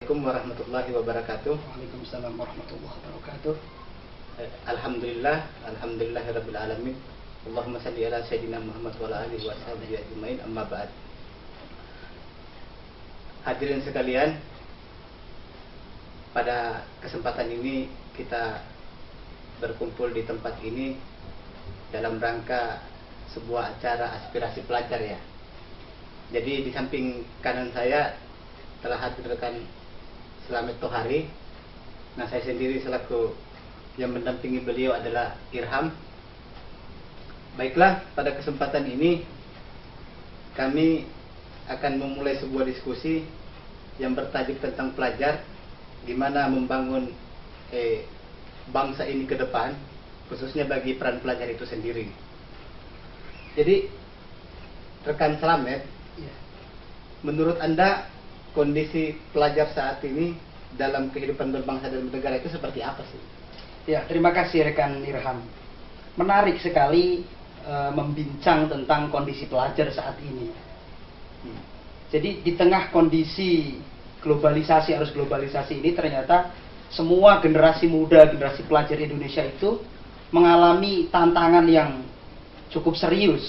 Assalamualaikum warahmatullahi wabarakatuh. Waalaikumsalam warahmatullahi wabarakatuh. Alhamdulillah, alhamdulillahirabbil alamin. Allahumma shalli ala sayyidina Muhammad wa ala alihi wa sahbihi ajmain. Amma ba'd. Hadirin sekalian, pada kesempatan ini kita berkumpul di tempat ini dalam rangka sebuah acara aspirasi pelajar ya. Jadi di samping kanan saya telah hadir rekan Slamet Tohari. Nah, saya sendiri selaku yang mendampingi beliau adalah Irham. Baiklah, pada kesempatan ini kami akan memulai sebuah diskusi yang bertajuk tentang pelajar, gimana membangun bangsa ini ke depan, khususnya bagi peran pelajar itu sendiri. Jadi, rekan Slamet, menurut Anda kondisi pelajar saat ini dalam kehidupan berbangsa dan bernegara itu seperti apa sih? Ya, terima kasih rekan Irham. Menarik sekali membincang tentang kondisi pelajar saat ini. Jadi di tengah kondisi globalisasi, arus globalisasi ini ternyata semua generasi muda, generasi pelajar Indonesia itu mengalami tantangan yang cukup serius.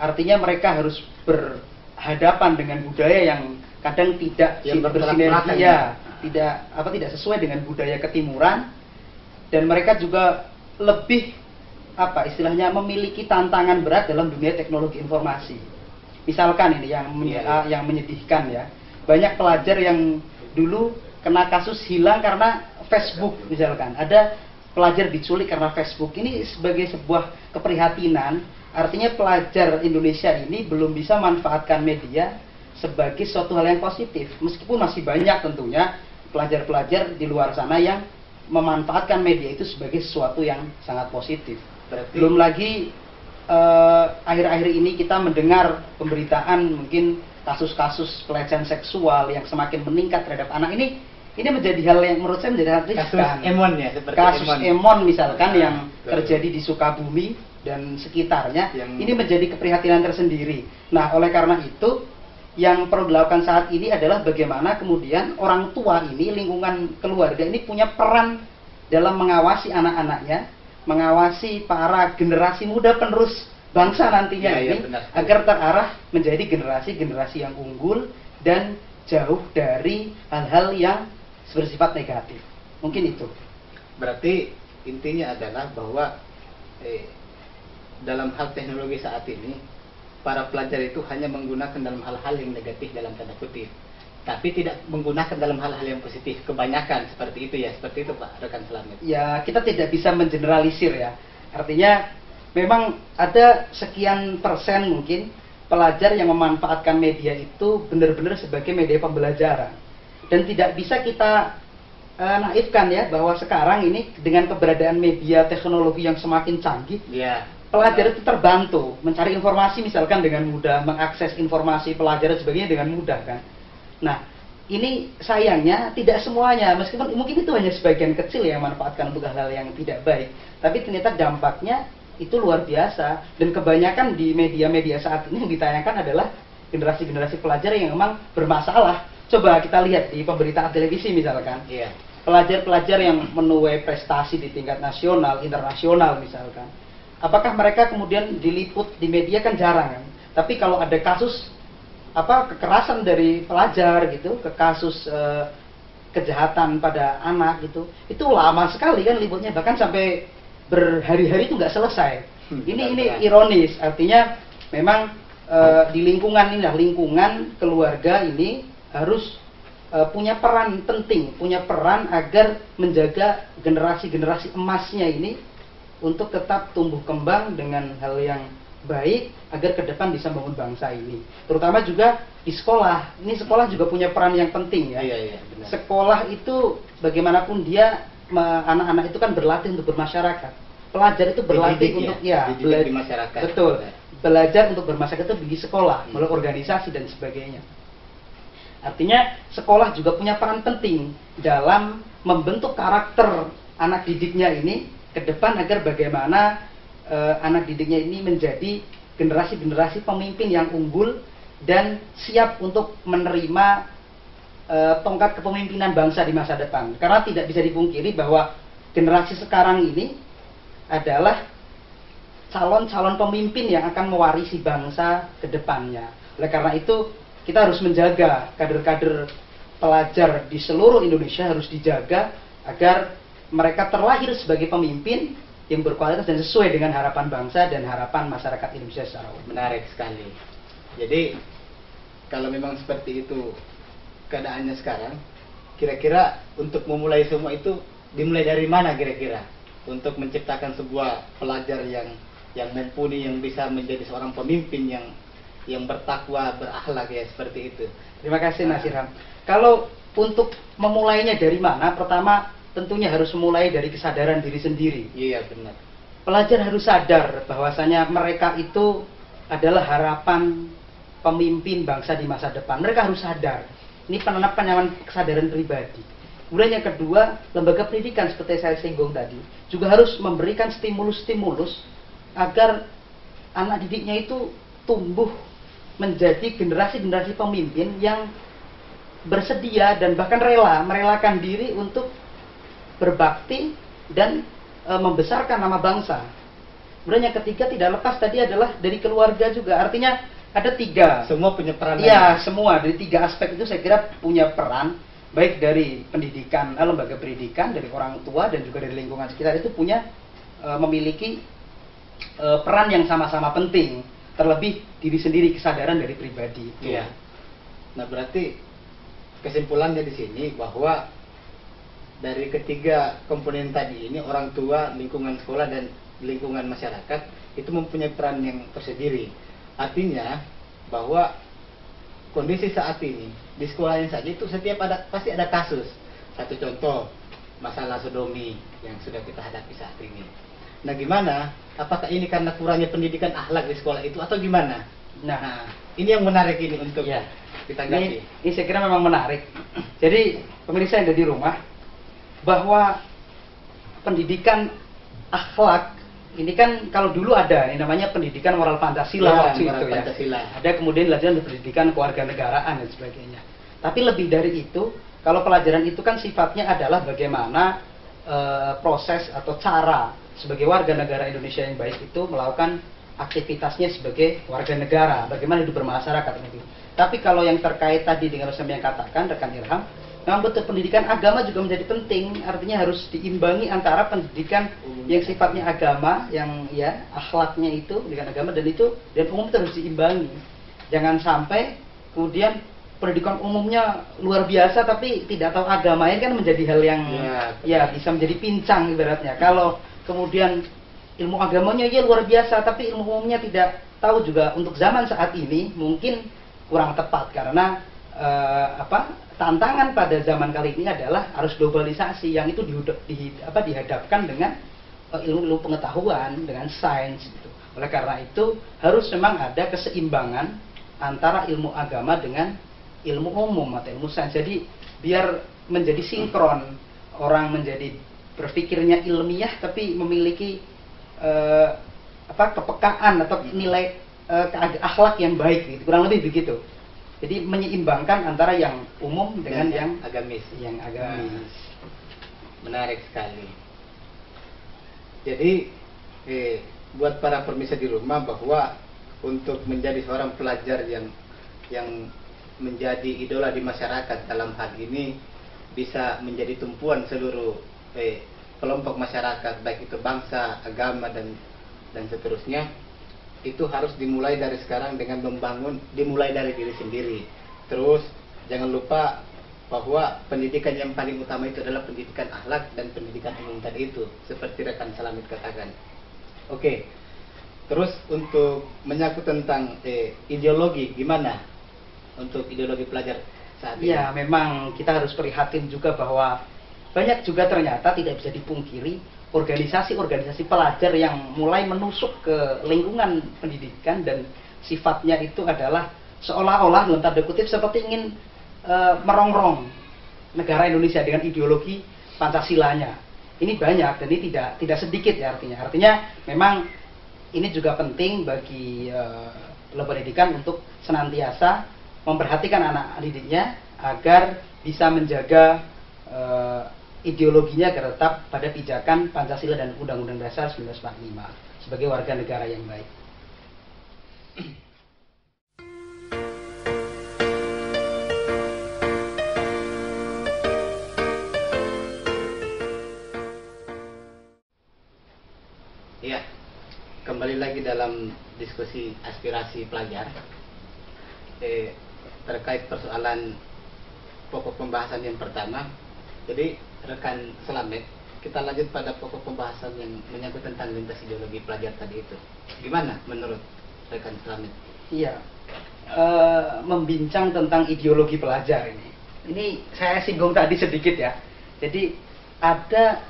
Artinya mereka harus berhadapan dengan budaya yang kadang tidak bersinergi, tidak sesuai dengan budaya ketimuran, dan mereka juga lebih istilahnya memiliki tantangan berat dalam dunia teknologi informasi. Misalkan ini yang menyedihkan ya, banyak pelajar yang dulu kena kasus hilang karena Facebook, misalkan ada pelajar diculik karena Facebook. Ini sebagai sebuah keprihatinan. Artinya pelajar Indonesia ini belum bisa manfaatkan media sebagai suatu hal yang positif, meskipun masih banyak tentunya pelajar-pelajar di luar sana yang memanfaatkan media itu sebagai sesuatu yang sangat positif. Belum lagi akhir-akhir ini kita mendengar pemberitaan mungkin kasus-kasus pelecehan seksual yang semakin meningkat terhadap anak ini menjadi hal yang menurut saya menjadi hal riskan. Kasus Emon ya, seperti kasus Emon misalkan yang betul. Terjadi di Sukabumi dan sekitarnya, ini menjadi keprihatinan tersendiri. Nah, oleh karena itu yang perlu dilakukan saat ini adalah bagaimana kemudian orang tua ini, lingkungan keluarga ini punya peran dalam mengawasi anak-anaknya, mengawasi para generasi muda penerus bangsa nantinya agar terarah menjadi generasi-generasi yang unggul dan jauh dari hal-hal yang bersifat negatif. Mungkin itu. Berarti intinya adalah bahwa dalam hal teknologi saat ini para pelajar itu hanya menggunakan dalam hal-hal yang negatif dalam tanda kutip, tapi tidak menggunakan dalam hal-hal yang positif. Kebanyakan seperti itu ya, seperti itu Pak rekan Slamet. Ya, kita tidak bisa mengeneralisir ya. Artinya memang ada sekian persen mungkin pelajar yang memanfaatkan media itu benar-benar sebagai media pembelajaran. Dan tidak bisa kita naifkan ya bahwa sekarang ini dengan keberadaan media teknologi yang semakin canggih, pelajar itu terbantu mencari informasi misalkan dengan mudah, mengakses informasi pelajaran sebagainya dengan mudah kan. Nah, ini sayangnya tidak semuanya, meskipun mungkin itu hanya sebagian kecil yang memanfaatkan untuk hal-hal yang tidak baik, tapi ternyata dampaknya itu luar biasa. Dan kebanyakan di media-media saat ini yang ditayangkan adalah generasi-generasi pelajar yang memang bermasalah. Coba kita lihat di pemberitaan televisi misalkan, pelajar-pelajar yang menuai prestasi di tingkat nasional, internasional misalkan, apakah mereka kemudian diliput di media? Kan jarang kan. Tapi kalau ada kasus kekerasan dari pelajar gitu, kasus kejahatan pada anak gitu, itu lama sekali kan liputnya, bahkan sampai berhari-hari itu nggak selesai. Ini ironis, artinya memang di lingkungan ini, lingkungan keluarga ini harus punya peran penting, punya peran agar menjaga generasi-generasi emasnya ini untuk tetap tumbuh kembang dengan hal yang baik agar ke depan bisa membangun bangsa ini. Terutama juga di sekolah. Ini sekolah juga punya peran yang penting ya. Benar. Sekolah itu bagaimanapun dia, anak-anak itu kan berlatih untuk bermasyarakat. Pelajar itu berlatih untuk belajar di masyarakat. Betul. Belajar untuk bermasyarakat itu di sekolah, melalui organisasi dan sebagainya. Artinya sekolah juga punya peran penting dalam membentuk karakter anak didiknya ini ke depan agar bagaimana anak didiknya ini menjadi generasi-generasi pemimpin yang unggul dan siap untuk menerima tongkat kepemimpinan bangsa di masa depan. Karena tidak bisa dipungkiri bahwa generasi sekarang ini adalah calon-calon pemimpin yang akan mewarisi bangsa ke depannya. Oleh karena itu, kita harus menjaga kader-kader pelajar di seluruh Indonesia, harus dijaga agar mereka terlahir sebagai pemimpin yang berkualitas dan sesuai dengan harapan bangsa dan harapan masyarakat Indonesia secara umum. Menarik sekali. Jadi kalau memang seperti itu keadaannya sekarang, kira-kira untuk memulai semua itu dimulai dari mana kira-kira untuk menciptakan sebuah pelajar yang mumpuni, yang bisa menjadi seorang pemimpin yang bertakwa, berakhlak ya, seperti itu. Terima kasih Mas Irham. Kalau untuk memulainya dari mana? Pertama tentunya harus memulai dari kesadaran diri sendiri. Iya benar. Pelajar harus sadar bahwasanya mereka itu adalah harapan pemimpin bangsa di masa depan. Mereka harus sadar. Ini penanaman kesadaran pribadi. Kemudian yang kedua, lembaga pendidikan seperti saya singgung tadi juga harus memberikan stimulus-stimulus agar anak didiknya itu tumbuh menjadi generasi-generasi pemimpin yang bersedia dan bahkan merelakan diri untuk berbakti dan membesarkan nama bangsa. Kemudian yang ketiga tidak lepas tadi adalah dari keluarga juga. Artinya ada tiga. Semua punya peran. Iya, semua dari tiga aspek itu saya kira punya peran, baik dari pendidikan, lembaga pendidikan, dari orang tua dan juga dari lingkungan sekitar itu punya memiliki peran yang sama-sama penting. Terlebih diri sendiri, kesadaran dari pribadi. Iya. Nah berarti kesimpulannya di sini bahwa dari ketiga komponen tadi ini, orang tua, lingkungan sekolah, dan lingkungan masyarakat, itu mempunyai peran yang tersendiri. Artinya bahwa kondisi saat ini di sekolahnya saja itu pasti ada kasus. Satu contoh, masalah sodomi yang sudah kita hadapi saat ini. Nah gimana? Apakah ini karena kurangnya pendidikan akhlak di sekolah itu atau gimana? Nah ini yang menarik ini untuk ditanggapi. Ini saya kira memang menarik. Jadi pemirsa yang ada di rumah, bahwa pendidikan akhlak ini kan kalau dulu ada ini namanya pendidikan moral Pancasila waktu itu Pancasila. Ya. Ada kemudian dilanjutkan pendidikan kewarganegaraan dan sebagainya. Tapi lebih dari itu, kalau pelajaran itu kan sifatnya adalah bagaimana proses atau cara sebagai warga negara Indonesia yang baik itu melakukan aktivitasnya sebagai warga negara, bagaimana hidup bermasyarakat itu. Tapi kalau yang terkait tadi dengan yang katakan rekan Irham, memang betul pendidikan agama juga menjadi penting. Artinya harus diimbangi antara pendidikan yang sifatnya agama, yang ya akhlaknya itu pendidikan agama, dan umum itu harus diimbangi. Jangan sampai kemudian pendidikan umumnya luar biasa tapi tidak tahu agamanya, kan menjadi hal yang ya bisa menjadi pincang ibaratnya. Kalau kemudian ilmu agamanya ya luar biasa tapi ilmu umumnya tidak tahu juga, untuk zaman saat ini mungkin kurang tepat karena tantangan pada zaman kali ini adalah arus globalisasi yang itu dihadapkan dengan ilmu pengetahuan, dengan sains gitu. Oleh karena itu harus memang ada keseimbangan antara ilmu agama dengan ilmu umum atau ilmu sains. Jadi biar menjadi sinkron, orang menjadi berpikirnya ilmiah tapi memiliki kepekaan atau nilai akhlak yang baik gitu. Kurang lebih begitu. Jadi menyeimbangkan antara yang umum dengan yang agamis. Menarik sekali. Jadi buat para pemirsa di rumah, bahwa untuk menjadi seorang pelajar yang menjadi idola di masyarakat, dalam hal ini bisa menjadi tumpuan seluruh kelompok masyarakat, baik itu bangsa, agama, dan seterusnya, itu harus dimulai dari sekarang dengan dimulai dari diri sendiri. Terus jangan lupa bahwa pendidikan yang paling utama itu adalah pendidikan akhlak dan pendidikan umum tadi itu, seperti rekan Salamit katakan. Oke. Terus untuk menyangkut tentang ideologi, gimana untuk ideologi pelajar saat ini? Ya, memang kita harus prihatin juga bahwa banyak juga ternyata tidak bisa dipungkiri organisasi-organisasi pelajar yang mulai menusuk ke lingkungan pendidikan dan sifatnya itu adalah seolah-olah dalam tanda kutip seperti ingin merongrong negara Indonesia dengan ideologi Pancasilanya. Ini banyak dan ini tidak sedikit ya artinya. Artinya memang ini juga penting bagi lembaga pendidikan untuk senantiasa memperhatikan anak didiknya agar bisa menjaga ideologinya agar tetap pada pijakan Pancasila dan Undang-Undang Dasar 1945 sebagai warga negara yang baik. Ya, kembali lagi dalam diskusi aspirasi pelajar terkait persoalan pokok pembahasan yang pertama. Jadi rekan Slamet, kita lanjut pada pokok pembahasan yang menyangkut tentang lintas ideologi pelajar tadi itu. Gimana menurut rekan Slamet? Iya, membincang tentang ideologi pelajar ini. Ini saya singgung tadi sedikit ya. Jadi ada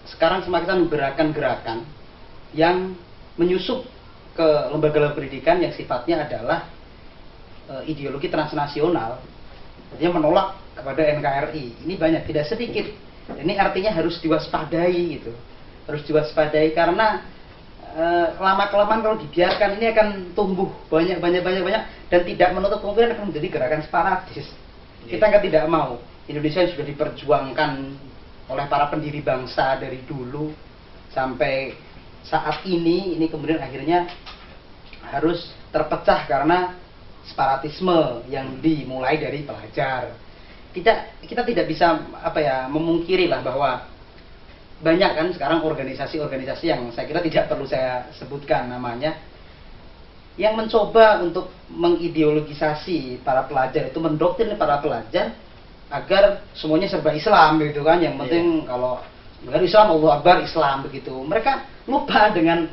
sekarang semacam gerakan-gerakan yang menyusup ke lembaga pendidikan yang sifatnya adalah ideologi transnasional, artinya menolak kepada NKRI. Ini banyak, tidak sedikit. Ini artinya harus diwaspadai gitu, harus diwaspadai karena lama-kelamaan kalau dibiarkan ini akan tumbuh banyak dan tidak menutup kemungkinan akan menjadi gerakan separatis. Kita kan tidak mau. Indonesia yang sudah diperjuangkan oleh para pendiri bangsa dari dulu sampai saat ini kemudian akhirnya harus terpecah karena separatisme yang dimulai dari pelajar. Kita tidak bisa memungkiri lah bahwa banyak kan sekarang organisasi-organisasi yang saya kira tidak perlu saya sebutkan namanya, yang mencoba untuk mengideologisasi para pelajar, itu mendoktrin para pelajar agar semuanya serba Islam gitu kan. Yang penting kalau Islam, Allah Akbar, Islam begitu. Mereka lupa dengan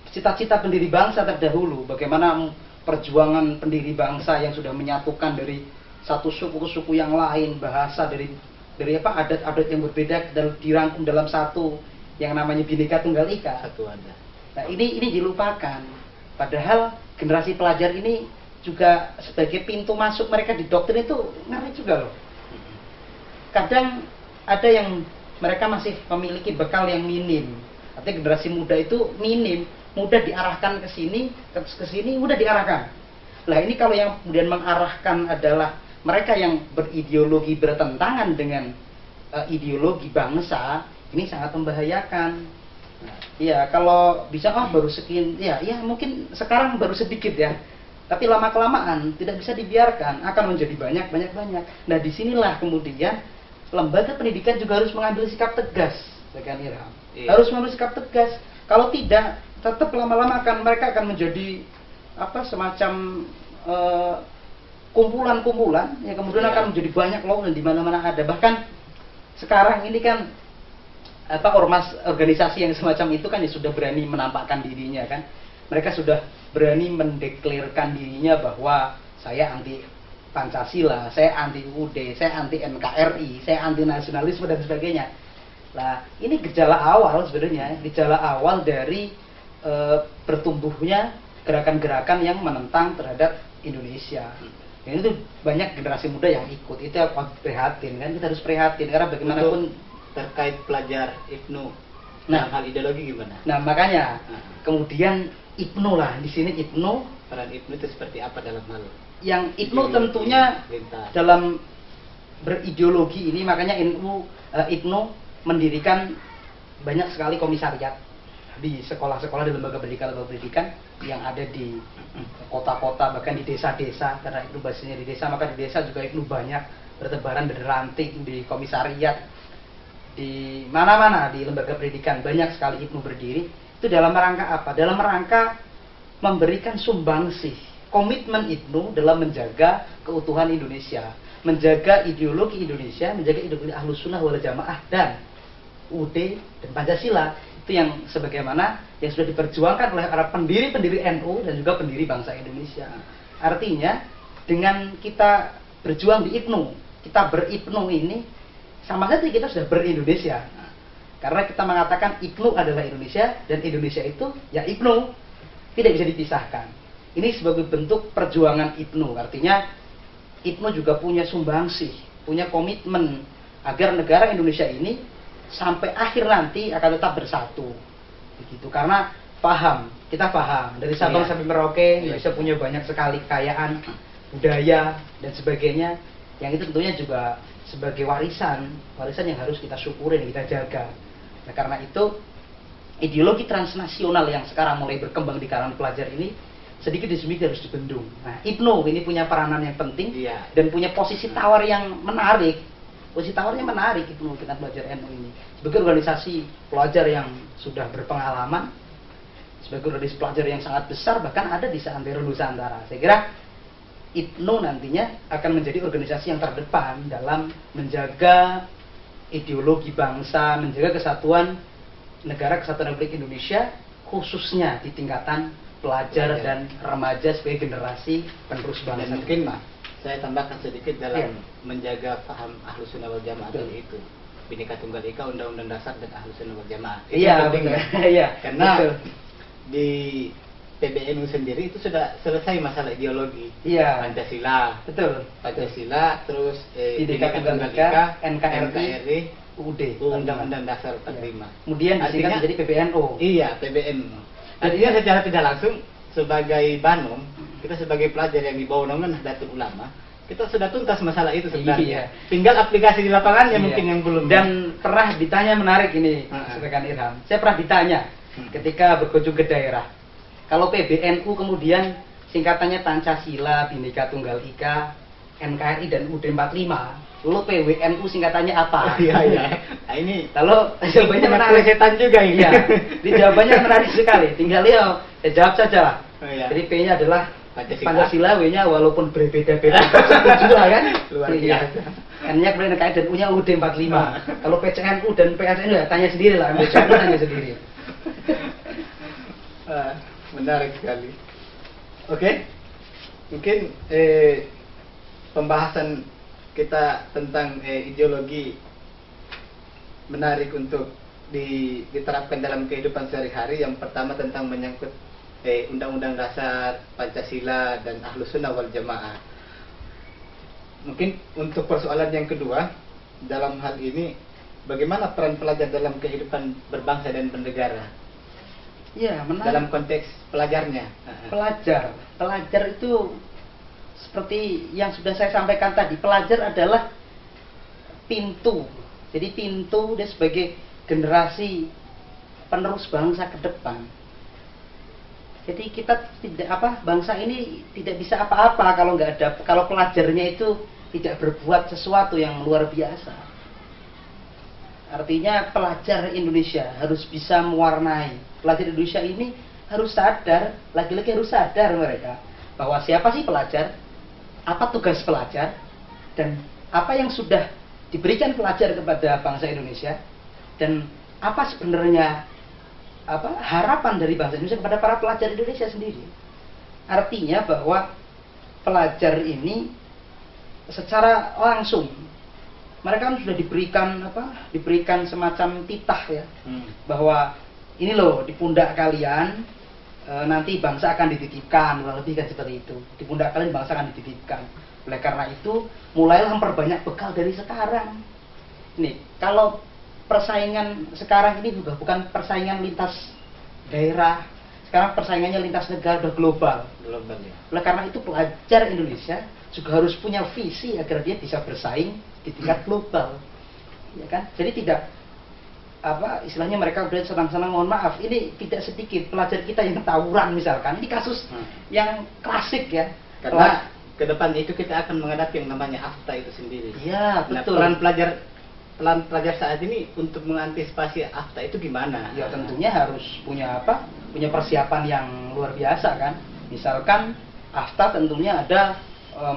cita-cita pendiri bangsa terdahulu, bagaimana perjuangan pendiri bangsa yang sudah menyatukan dari satu suku ke suku yang lain, bahasa dari adat-adat yang berbeda dan dirangkum dalam satu yang namanya Bhinneka Tunggal Ika. Satu ada. Nah, ini dilupakan. Padahal generasi pelajar ini juga sebagai pintu masuk mereka di doktrin itu ngeri juga loh. Kadang ada yang mereka masih memiliki bekal yang minim. Artinya generasi muda itu minim, mudah diarahkan ke sini, mudah diarahkan. Nah ini kalau yang kemudian mengarahkan adalah mereka yang berideologi bertentangan dengan ideologi bangsa, ini sangat membahayakan. Ya kalau bisa baru sekian, ya mungkin sekarang baru sedikit ya, tapi lama kelamaan tidak bisa dibiarkan, akan menjadi banyak. Nah disinilah kemudian lembaga pendidikan juga harus mengambil sikap tegas, rekan Irham. Harus mengambil sikap tegas. Kalau tidak, tetap lama-lama mereka akan menjadi semacam kumpulan-kumpulan yang kemudian akan menjadi banyak loh, dan di mana-mana ada. Bahkan sekarang ini kan ormas organisasi yang semacam itu kan ya sudah berani menampakkan dirinya kan. Mereka sudah berani mendeklarasikan dirinya bahwa saya anti Pancasila, saya anti UUD, saya anti NKRI, saya anti nasionalisme dan sebagainya. Nah, ini gejala awal sebenarnya, gejala awal dari bertumbuhnya gerakan-gerakan yang menentang terhadap Indonesia. Dan itu banyak generasi muda yang ikut. Itu prihatin kan, kita harus prihatin karena bagaimanapun terkait pelajar IPNU. Nah, hal ideologi gimana? Nah, makanya kemudian IPNU lah, di sini IPNU, peran IPNU itu seperti apa dalam hal yang IPNU tentunya dalam berideologi ini, makanya IPNU mendirikan banyak sekali komisariat di sekolah-sekolah, di lembaga pendidikan yang ada di kota-kota, bahkan di desa-desa, karena IPNU basisnya di desa, maka di desa juga IPNU banyak bertebaran berranting di komisariat, di mana-mana di lembaga pendidikan banyak sekali IPNU berdiri. Itu dalam rangka apa? Dalam rangka memberikan sumbangsih. Komitmen IPNU dalam menjaga keutuhan Indonesia, menjaga ideologi Indonesia, menjaga ideologi Ahlus Sunnah wal Jamaah dan UUD dan Pancasila. Itu yang sebagaimana yang sudah diperjuangkan oleh para pendiri-pendiri NU dan juga pendiri bangsa Indonesia. Artinya dengan kita berjuang di IPNU, kita ber-IPNU ini sama saja kita sudah ber-Indonesia. Karena kita mengatakan IPNU adalah Indonesia dan Indonesia itu ya IPNU, tidak bisa dipisahkan. Ini sebagai bentuk perjuangan IPNU, artinya IPNU juga punya sumbangsih, punya komitmen agar negara Indonesia ini sampai akhir nanti akan tetap bersatu, begitu. Karena kita paham dari Sabang sampai Merauke, Indonesia punya banyak sekali kekayaan budaya dan sebagainya, yang itu tentunya juga sebagai warisan yang harus kita syukurin, kita jaga. Nah, karena itu ideologi transnasional yang sekarang mulai berkembang di kalangan pelajar ini sedikit demi sedikit harus dibendung. Nah, IPNO ini punya peranan yang penting dan punya posisi tawar yang menarik. Posisi tawarnya menarik IPNO dengan pelajar NU ini sebagai organisasi pelajar yang sudah berpengalaman, sebagai organisasi pelajar yang sangat besar, bahkan ada di seantero Nusantara. Saya kira IPNO nantinya akan menjadi organisasi yang terdepan dalam menjaga ideologi bangsa, menjaga kesatuan negara, kesatuan Republik Indonesia, khususnya di tingkatan pelajar dan remaja sebagai generasi penerus bangsa. Dan mungkin saya tambahkan sedikit dalam menjaga paham Ahlus Sunnah wal Jamaah itu. Bhinneka Tunggal Ika, Undang-Undang Dasar dan Ahlus Sunnah wal Jamaah. Iya, betul. Iya. Karena di PBNU sendiri itu sudah selesai masalah ideologi. Iya. Pancasila. Betul. Pancasila, terus Bhinneka Tunggal Ika, NKRI, UUD, Undang-Undang Dasar 45. Kemudian disingkat menjadi PBNU. Iya, PBNU. Artinya secara tidak langsung sebagai Banom, kita sebagai pelajar yang di bawah naungan Nahdlatul Ulama, kita sudah tuntas masalah itu sebenarnya. Tinggal aplikasi di lapangannya mungkin yang belum. Dan pernah ditanya menarik ini, rekan Irham. Saya pernah ditanya ketika berkunjung ke daerah. Kalau PBNU kemudian singkatannya Pancasila, Bhinneka Tunggal Ika, NKRI dan UUD 45. Lalu PWNU singkatannya apa? Iya. Nah, ini kalau jawabannya menarik, setan juga ini. Iya. Di jawabannya menarik sekali. Tinggal ya jawab saja lah. Jadi P-nya adalah Pancasila, W-nya walaupun berbeda-beda juga kan? Luar biasa. N-nya kemudian NKRI dan U-nya UUD 45. Kalau PCNU dan PSNU ya tanya sendiri lah, PCNU tanya sendiri. Menarik sekali. Oke. Mungkin pembahasan kita tentang ideologi menarik untuk diterapkan dalam kehidupan sehari-hari. Yang pertama tentang menyangkut Undang-Undang Dasar, Pancasila dan Ahlus Sunnah wal Jamaah. Mungkin untuk persoalan yang kedua dalam hal ini, bagaimana peran pelajar dalam kehidupan berbangsa dan bernegara? Ya, menarik. Dalam konteks pelajarnya. Pelajar itu seperti yang sudah saya sampaikan tadi, pelajar adalah pintu. Jadi pintu dia sebagai generasi penerus bangsa ke depan. Jadi kita bangsa ini tidak bisa apa-apa kalau pelajarnya itu tidak berbuat sesuatu yang luar biasa. Artinya pelajar Indonesia harus bisa mewarnai. Pelajar Indonesia ini harus sadar, lagi-lagi harus sadar mereka bahwa siapa sih pelajar, apa tugas pelajar, dan apa yang sudah diberikan pelajar kepada bangsa Indonesia, dan apa sebenarnya harapan dari bangsa Indonesia kepada para pelajar Indonesia sendiri. Artinya bahwa pelajar ini secara langsung mereka kan sudah diberikan semacam titah ya, bahwa ini loh di pundak kalian nanti bangsa akan dititipkan, kurang lebih kan seperti itu. Di pundak kalian bangsa akan dititipkan. Oleh karena itu, mulailah memperbanyak bekal dari sekarang. Nih, kalau persaingan sekarang ini juga bukan persaingan lintas daerah, sekarang persaingannya lintas negara, udah global. Global ya. Oleh karena itu, pelajar Indonesia juga harus punya visi agar dia bisa bersaing di tingkat global, ya kan? Jadi tidak istilahnya mereka udah senang-senang, mohon maaf, ini tidak sedikit pelajar kita yang tawuran misalkan. Ini kasus yang klasik ya. Karena ke depan itu kita akan menghadapi yang namanya AFTA itu sendiri. Iya, betul. Nah, peran pelajar saat ini untuk mengantisipasi AFTA itu gimana? Ya tentunya harus punya punya persiapan yang luar biasa kan. Misalkan AFTA tentunya ada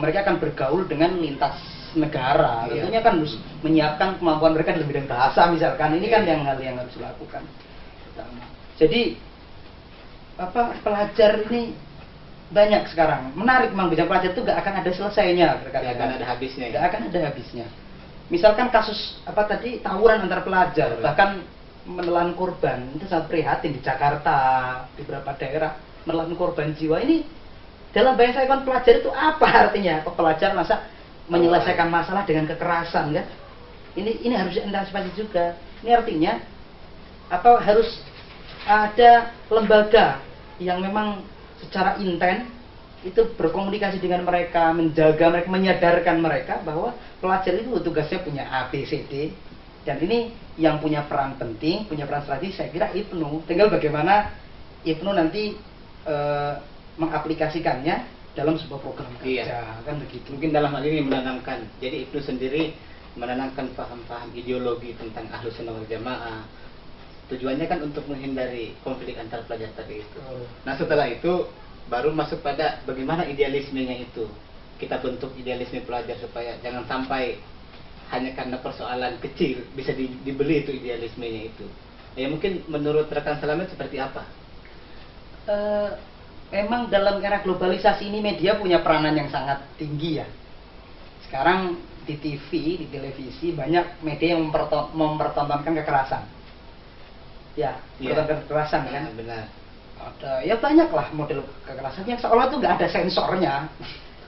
mereka akan bergaul dengan lintas negara, tentunya kan harus menyiapkan kemampuan mereka dalam bidang bahasa misalkan. Ini kan hal yang harus dilakukan. Jadi pelajar ini banyak sekarang. Menarik memang, bidang pelajar itu gak akan ada selesainya. Gak akan ada habisnya. Gak akan ada habisnya. Misalkan kasus tawuran antar pelajar, bahkan menelan korban, itu sangat prihatin di Jakarta, di beberapa daerah menelan korban jiwa. Ini dalam bahasa kan pelajar itu apa artinya? Pelajar masa menyelesaikan masalah dengan kekerasan kan? Ini harus diantisipasi juga. Ini artinya harus ada lembaga yang memang secara intens itu berkomunikasi dengan mereka, menjaga mereka, menyadarkan mereka bahwa pelajar itu tugasnya punya A, B, C, D, dan ini yang punya peran penting, punya peran strategis, saya kira IPNU. Tinggal bagaimana IPNU nanti mengaplikasikannya dalam sebuah program kerja, kan begitu. Mungkin dalam hal ini menanamkan, jadi IPNU sendiri menanamkan paham-paham ideologi tentang Ahlus Sunnah wal Jamaah. Tujuannya kan untuk menghindari konflik antar pelajar tadi itu. Nah setelah itu baru masuk pada bagaimana idealismenya itu. Kita bentuk idealisme pelajar supaya jangan sampai hanya karena persoalan kecil bisa dibeli itu idealismenya itu. Ya mungkin menurut rekan Slamet seperti apa? Memang dalam era globalisasi ini media punya peranan yang sangat tinggi ya. Sekarang di TV, di televisi banyak media yang mempertontonkan kekerasan. Ya, mempertontonkan kekerasan kan. Benar. Ada ya banyak lah model kekerasan yang seolah itu nggak ada sensornya,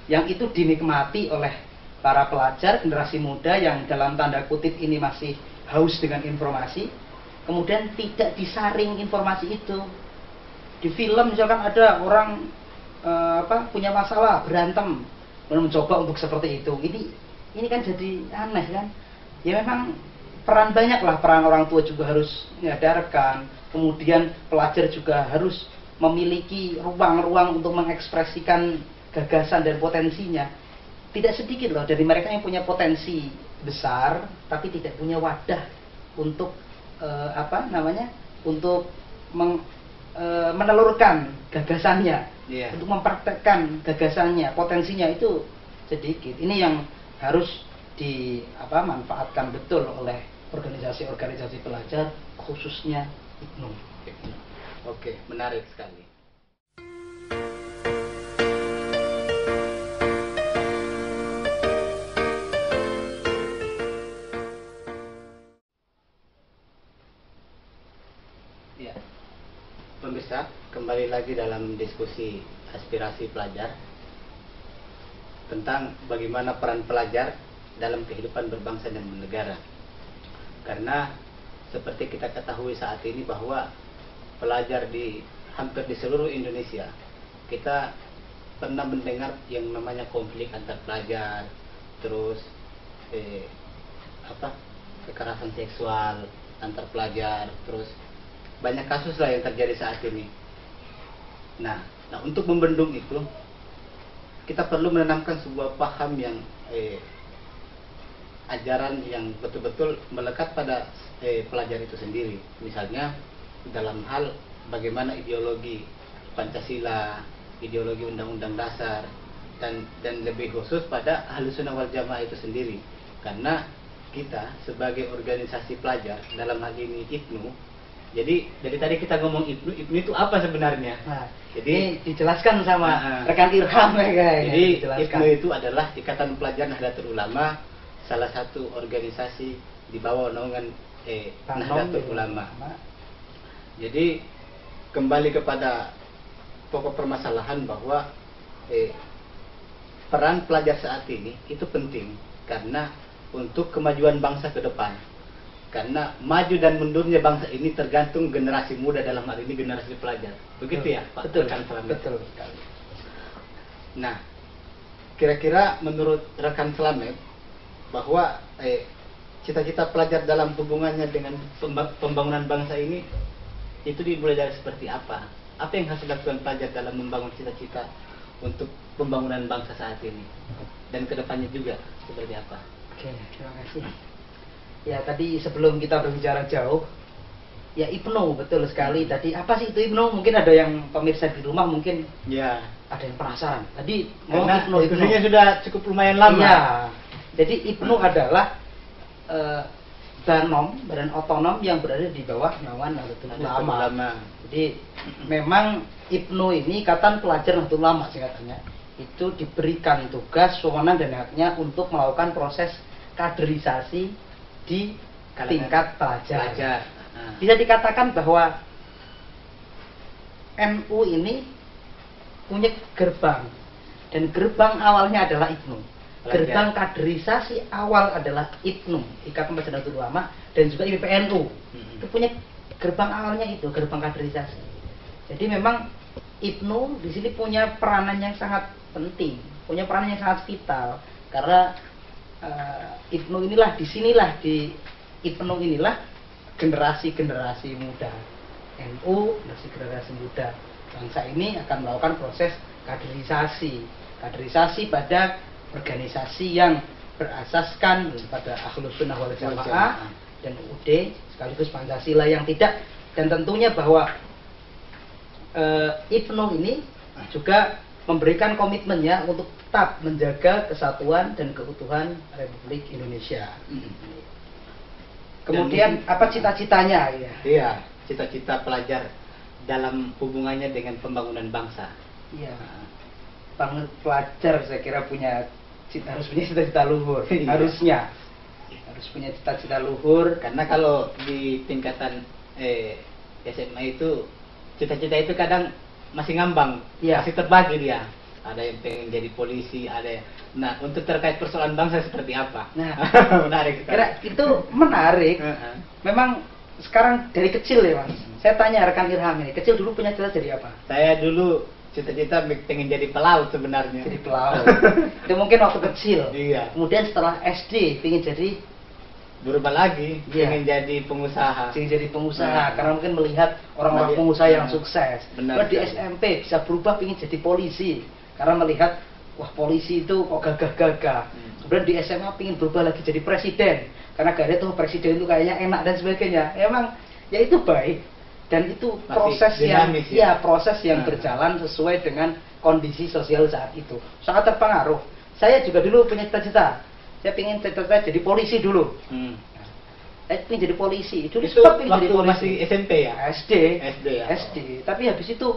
yang itu dinikmati oleh para pelajar generasi muda yang dalam tanda kutip ini masih haus dengan informasi, kemudian tidak disaring informasi itu. Di film misalkan ada orang punya masalah, berantem, mencoba untuk seperti itu. Ini kan jadi aneh kan. Ya memang peran banyak lah, peran orang tua juga harus menyadarkan. Kemudian pelajar juga harus memiliki ruang-ruang untuk mengekspresikan gagasan dan potensinya. Tidak sedikit loh dari mereka yang punya potensi besar, tapi tidak punya wadah untuk untuk menelurkan gagasannya, untuk mempraktekkan gagasannya, potensinya itu sedikit. Ini yang harus dimanfaatkan betul oleh organisasi-organisasi pelajar, khususnya IPNU. Oke, menarik sekali. Ya, pemirsa, kembali lagi dalam diskusi aspirasi pelajar tentang bagaimana peran pelajar dalam kehidupan berbangsa dan bernegara. Karena seperti kita ketahui saat ini bahwa pelajar di hampir di seluruh Indonesia, kita pernah mendengar yang namanya konflik antar pelajar, terus kekerasan seksual antar pelajar, terus banyak kasus lah yang terjadi saat ini. Nah untuk membendung itu, kita perlu menanamkan sebuah paham yang ajaran yang betul-betul melekat pada pelajar itu sendiri. Misalnya dalam hal bagaimana ideologi Pancasila, ideologi Undang-Undang Dasar, dan lebih khusus pada Ahlus Sunnah wal Jamaah itu sendiri. Karena kita sebagai organisasi pelajar, dalam hal ini IPNU, jadi dari tadi kita ngomong IPNU itu apa sebenarnya? Nah, jadi dijelaskan sama rekan Irham ya kayaknya. Jadi IPNU itu adalah Ikatan Pelajar Nahdlatul Ulama, salah satu organisasi di bawah naungan Nahdlatul Ulama. Jadi kembali kepada pokok permasalahan bahwa peran pelajar saat ini itu penting karena untuk kemajuan bangsa ke depan. Karena maju dan mundurnya bangsa ini tergantung generasi muda, dalam hal ini generasi pelajar. Begitu ya Pak? Betul sekali. Nah, kira-kira menurut rekan Slamet bahwa cita-cita pelajar dalam hubungannya dengan pembangunan bangsa ini itu dimulai dari seperti apa? Apa yang harus dilakukan pelajar dalam membangun cita-cita untuk pembangunan bangsa saat ini? Dan kedepannya juga seperti apa? Oke, terima kasih. Ya tadi sebelum kita berbicara jauh, ya IPNU betul sekali. Tadi apa sih itu IPNU? Mungkin ada yang pemirsa di rumah mungkin ada yang penasaran. Tadi IPNU-nya sudah cukup lumayan lama. Iya. Jadi IPNU adalah badan otonom yang berada di bawah naungan Nahdlatul Ulama. Jadi memang IPNU ini Ikatan Pelajar Nahdlatul Ulama singkatannya, itu diberikan tugas, wewenang dan haknya untuk melakukan proses kaderisasi di tingkat pelajar. Bisa dikatakan bahwa NU ini punya gerbang, dan gerbang awalnya adalah IPNU. Gerbang kaderisasi awal adalah IPNU, Ikatan Pelajar Nahdlatul Ulama, dan juga IPPNU. Itu punya gerbang awalnya itu, gerbang kaderisasi. Jadi memang Ibnu di sini punya peranan yang sangat penting, punya peranan yang sangat vital, karena Ibnu inilah, disinilah di Ibnu inilah generasi-generasi muda NU, generasi muda bangsa ini akan melakukan proses kaderisasi pada organisasi yang berasaskan pada Ahlus Sunnah wal Jamaah dan UUD sekaligus Pancasila yang tidak, dan tentunya bahwa Ibnu ini juga memberikan komitmennya untuk tetap menjaga kesatuan dan keutuhan Republik Indonesia. Kemudian apa cita-citanya? Ya. Iya, cita-cita pelajar dalam hubungannya dengan pembangunan bangsa. Iya. Pelajar saya kira harus punya cita-cita luhur, harusnya harus punya cita-cita luhur, karena kalau di tingkatan SMA itu cita-cita itu kadang masih ngambang, masih terbagi dia. Ada yang pengen jadi polisi, ada yang... Nah, untuk terkait persoalan bangsa seperti apa? Nah, menarik. Itu menarik. Memang sekarang dari kecil ya, Mas. Saya tanya rekan Irham ini, kecil dulu punya cita jadi apa? Saya dulu cita-cita pengen jadi pelaut sebenarnya. Jadi pelaut. Itu mungkin waktu kecil. Iya. Kemudian setelah SD pengen jadi, berubah lagi, pengen jadi pengusaha. Karena mungkin melihat orang-orang pengusaha yang sukses. Kalau di SMP bisa berubah pengen jadi polisi, karena melihat wah polisi itu kok gagah-gagah. Kemudian di SMA pengen berubah lagi jadi presiden, karena gak ada tuh presiden itu kayaknya enak dan sebagainya. Emang ya itu baik, dan itu proses dinamis, proses yang berjalan sesuai dengan kondisi sosial saat itu. Sangat terpengaruh. Saya juga dulu punya cita-cita. Saya pengen cita-cita jadi polisi dulu. Saya pengen jadi polisi. Dulu itu waktu jadi polisi. Masih SMP ya? SD. Tapi habis itu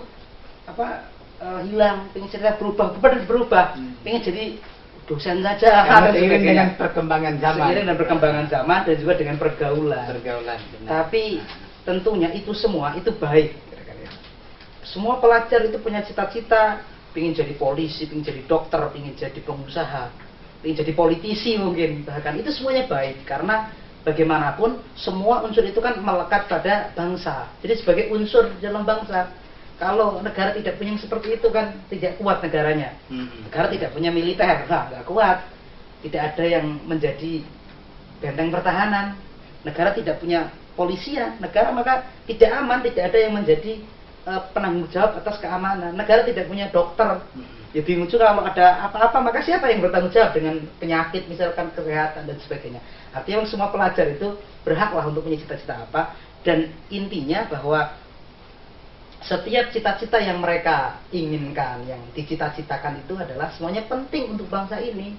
hilang. Pengen cerita berubah. Pengen jadi dosen saja. Seiring dengan perkembangan zaman. Dan juga dengan pergaulan. Tapi tentunya itu semua itu baik. Semua pelajar itu punya cita-cita. Pengen jadi polisi, pengen jadi dokter, pengen jadi pengusaha, pengen jadi politisi mungkin, bahkan itu semuanya baik, karena bagaimanapun semua unsur itu kan melekat pada bangsa. Jadi sebagai unsur dalam bangsa, kalau negara tidak punya yang seperti itu kan tidak kuat negaranya. Negara tidak punya militer, nggak kuat. Tidak ada yang menjadi benteng pertahanan. Negara tidak punya polisian, negara maka tidak aman. Tidak ada yang menjadi penanggung jawab atas keamanan. Negara tidak punya dokter. Ya bingung juga kalau ada apa-apa, maka siapa yang bertanggung jawab dengan penyakit, misalkan kesehatan dan sebagainya. Artinya semua pelajar itu berhaklah untuk punya cita-cita apa, dan intinya bahwa setiap cita-cita yang mereka inginkan, yang dicita-citakan itu adalah semuanya penting untuk bangsa ini.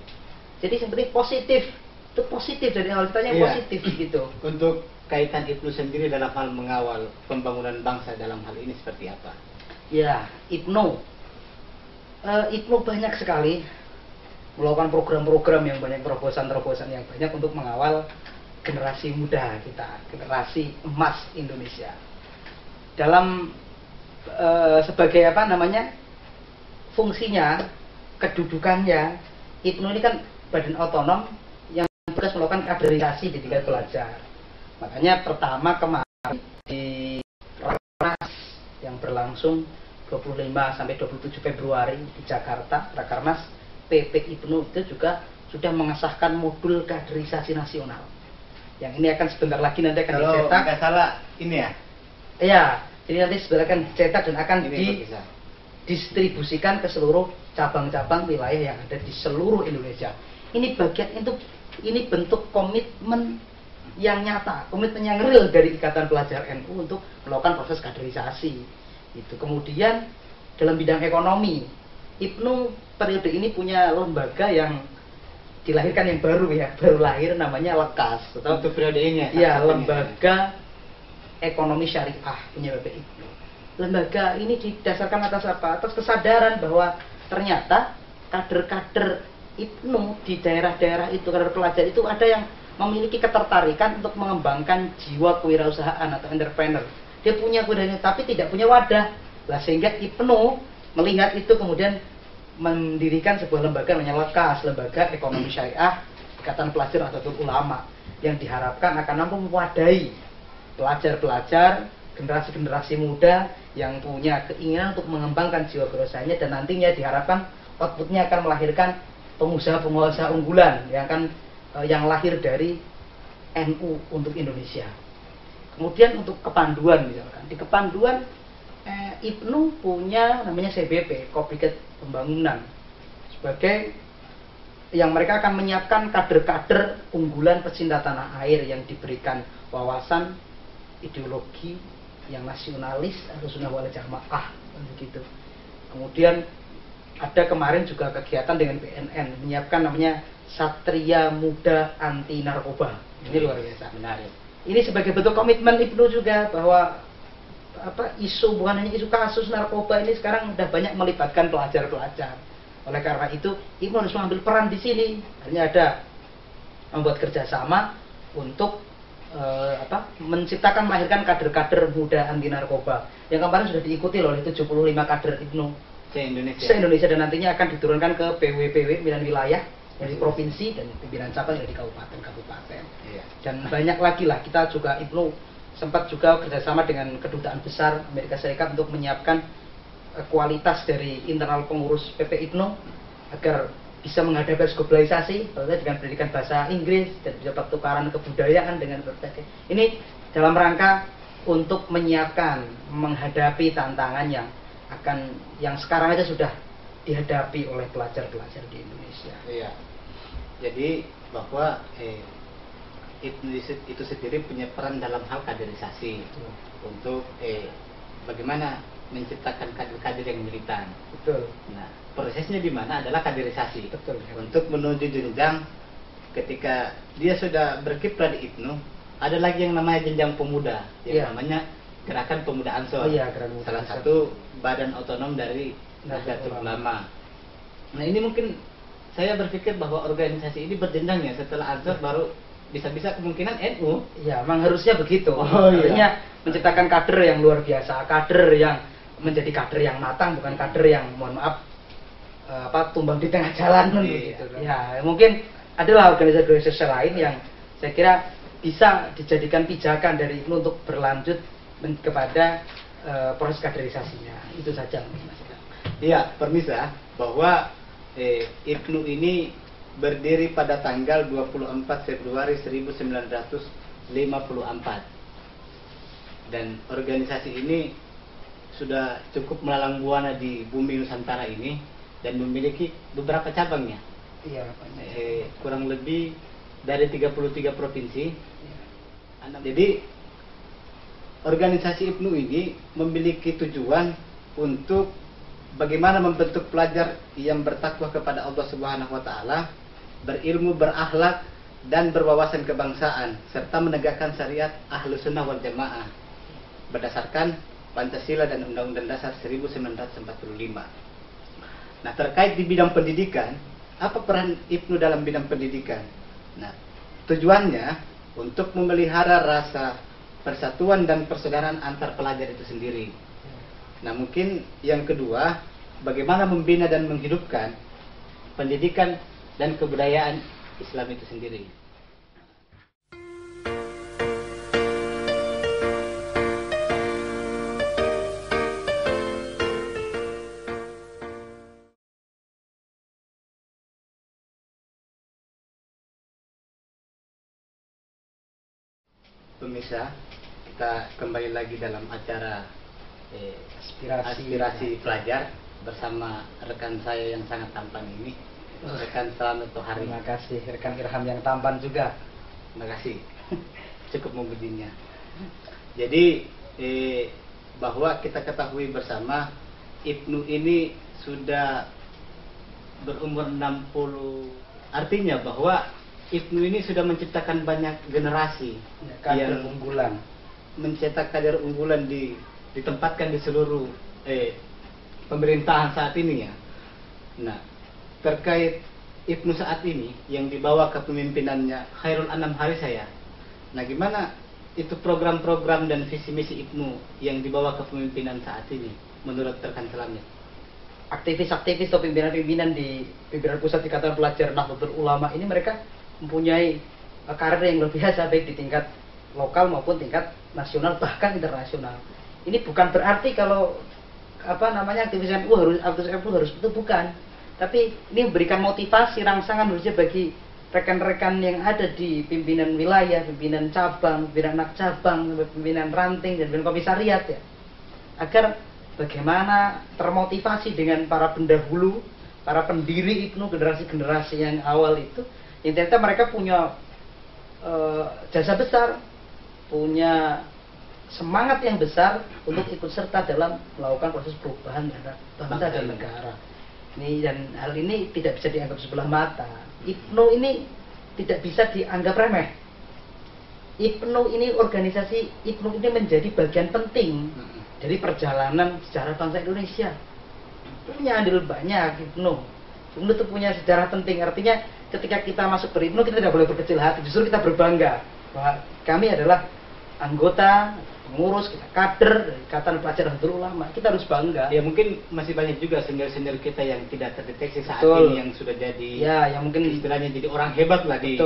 Jadi yang penting positif, itu positif dari awal ceritanya positif gitu. Untuk kaitan Ibnu sendiri dalam hal mengawal pembangunan bangsa dalam hal ini seperti apa? Ya, Ibnu banyak sekali melakukan program-program yang banyak, terobosan-terobosan yang banyak untuk mengawal generasi muda kita, generasi emas Indonesia. Dalam sebagai fungsinya, kedudukannya, Ibnu ini kan badan otonom yang tugas melakukan kaderisasi di tingkat pelajar. Makanya pertama kemarin di Rakernas yang berlangsung 25 sampai 27 Februari di Jakarta, Rakernas PP Ibnu itu juga sudah mengesahkan modul kaderisasi nasional. Yang ini akan sebentar lagi nanti akan dicetak. Kalau nggak salah ini ya? Iya, jadi nanti sebentar akan dicetak dan akan didistribusikan ke seluruh cabang-cabang wilayah yang ada di seluruh Indonesia. Ini bagian ini bentuk komitmen yang nyata, komitmen yang real dari Ikatan Pelajar NU untuk melakukan proses kaderisasi. Itu kemudian dalam bidang ekonomi, Ibnu periode ini punya lembaga yang dilahirkan yang baru lahir namanya LEKAS. Untuk periode ini ya, Lembaga Ekonomi Syariah punya Bapak Ibnu. Lembaga ini didasarkan atas apa? Atas kesadaran bahwa ternyata kader-kader Ibnu di daerah-daerah itu, kader pelajar itu ada yang memiliki ketertarikan untuk mengembangkan jiwa kewirausahaan atau entrepreneur. Dia punya kewirausahaan tapi tidak punya wadah. Lah sehingga Ibnu melihat itu kemudian mendirikan sebuah lembaga namanya LEKAS, Lembaga Ekonomi Syariah Ikatan Pelajar atau Ulama, yang diharapkan akan mampu mewadahi pelajar-pelajar, generasi-generasi muda yang punya keinginan untuk mengembangkan jiwa kebangsanya, dan nantinya diharapkan outputnya akan melahirkan pengusaha-pengusaha unggulan yang lahir dari NU untuk Indonesia. Kemudian untuk kepanduan misalkan, di kepanduan IPNU punya namanya CBP, Kopiket Pembangunan, sebagai yang mereka akan menyiapkan kader-kader unggulan pecinta tanah air yang diberikan wawasan ideologi yang nasionalis atau sunnah wal jamaah begitu. Kemudian ada kemarin juga kegiatan dengan BNN menyiapkan namanya Satria Muda Anti Narkoba. Ini luar biasa. Menarik. Ini sebagai bentuk komitmen IPNU juga bahwa isu, bukan hanya isu kasus narkoba ini sekarang sudah banyak melibatkan pelajar-pelajar. Oleh karena itu, IPNU harus mengambil peran di sini. Hanya ada membuat kerjasama untuk menciptakan, melahirkan kader-kader muda anti narkoba. Yang kemarin sudah diikuti oleh 75 kader IPNU se-Indonesia, dan nantinya akan diturunkan ke PW-PW pimpinan wilayah dari provinsi dan pimpinan cabang dari kabupaten. Iya. Dan banyak lagi lah, kita juga IPNU sempat juga kerjasama dengan kedutaan besar Amerika Serikat untuk menyiapkan kualitas dari internal pengurus PP IPNU agar bisa menghadapi globalisasi, dengan pendidikan bahasa Inggris dan bisa pertukaran kebudayaan dengan berbagai. Ini dalam rangka untuk menyiapkan menghadapi tantangan yang sekarang aja sudah dihadapi oleh pelajar-pelajar di Indonesia. Iya. Jadi bahwa IPNU itu sendiri punya peran dalam hal kaderisasi untuk bagaimana menciptakan kader-kader yang militan. Betul. Nah, prosesnya di mana adalah kaderisasi. Betul. Untuk menuju jenjang ketika dia sudah berkiprah di IPNU, ada lagi yang namanya jenjang pemuda, yang namanya Gerakan Pemuda Ansor. Salah satu badan otonom dari Nahdlatul Ulama. Nah, ini mungkin saya berpikir bahwa organisasi ini berjenjang ya, setelah Ansor baru bisa-bisa kemungkinan NU. Ya, memang harusnya begitu. Iya. Artinya menciptakan kader yang luar biasa, kader yang menjadi kader yang matang, bukan kader yang mohon maaf tumbang di tengah jalan gitu. Ya, mungkin adalah organisasi lain yang saya kira bisa dijadikan pijakan dari IPNU untuk berlanjut kepada proses kaderisasinya. Itu saja mungkin Mas. Iya, permisa bahwa IPNU ini berdiri pada tanggal 24 Februari 1954 dan organisasi ini sudah cukup melalang buana di bumi Nusantara ini dan memiliki beberapa cabangnya. Iya, kurang lebih dari 33 provinsi. Iya. Jadi organisasi IPNU ini memiliki tujuan untuk bagaimana membentuk pelajar yang bertakwa kepada Allah Subhanahu wa taala, berilmu, berakhlak dan berwawasan kebangsaan serta menegakkan syariat Ahlus Sunnah wal Jamaah berdasarkan Pancasila dan Undang-Undang Dasar 1945. Nah, terkait di bidang pendidikan, apa peran IPNU dalam bidang pendidikan? Nah, tujuannya untuk memelihara rasa persatuan dan persaudaraan antar pelajar itu sendiri. Nah, mungkin yang kedua, bagaimana membina dan menghidupkan pendidikan dan kebudayaan Islam itu sendiri. Pemirsa, kita kembali lagi dalam acara aspirasi pelajar bersama rekan saya yang sangat tampan ini, rekan Selamat Tohari. Terima kasih rekan Irham yang tampan juga. Terima kasih. Cukup memujinya. Jadi bahwa kita ketahui bersama IPNU ini sudah berumur 60, artinya bahwa IPNU ini sudah menciptakan banyak generasi kader unggulan, mencetak kader unggulan ditempatkan di seluruh pemerintahan saat ini ya. Nah, terkait IPNU saat ini yang dibawa kepemimpinannya Khairul Anam Harisaya. Nah, gimana itu program-program dan visi misi IPNU yang dibawa kepemimpinan saat ini menurut rekan Selamnya? Aktivis-aktivis atau pimpinan-pimpinan di pimpinan pusat Ikatan Pelajar Nahdlatul Ulama ini mereka mempunyai karir yang luar biasa, baik di tingkat lokal maupun tingkat nasional bahkan internasional. Ini bukan berarti kalau aktivis NU harus itu, bukan. Tapi ini memberikan motivasi, rangsangan khususnya bagi rekan-rekan yang ada di pimpinan wilayah, pimpinan cabang, pimpinan anak cabang, pimpinan ranting dan pimpinan komisariat ya. Agar bagaimana termotivasi dengan para pendahulu, para pendiri IPNU, generasi-generasi yang awal itu, yang ternyata mereka punya jasa besar, punya semangat yang besar untuk ikut serta dalam melakukan proses perubahan terhadap bangsa dan negara. Ini, dan hal ini tidak bisa dianggap sebelah mata. IPNU ini tidak bisa dianggap remeh. IPNU ini, organisasi IPNU ini menjadi bagian penting dari perjalanan sejarah bangsa Indonesia. Punya andil banyak IPNU. IPNU itu punya sejarah penting. Artinya ketika kita masuk ke IPNU, kita tidak boleh berkecil hati. Justru kita berbangga bahwa kami adalah anggota, pengurus, kita kader dari Ikatan Pelajar Nahdlatul Ulama. Kita harus bangga. Ya mungkin masih banyak juga senior-senior kita yang tidak terdeteksi saat Betul. ini, yang sudah jadi, ya, yang mungkin istilahnya jadi orang hebat lah di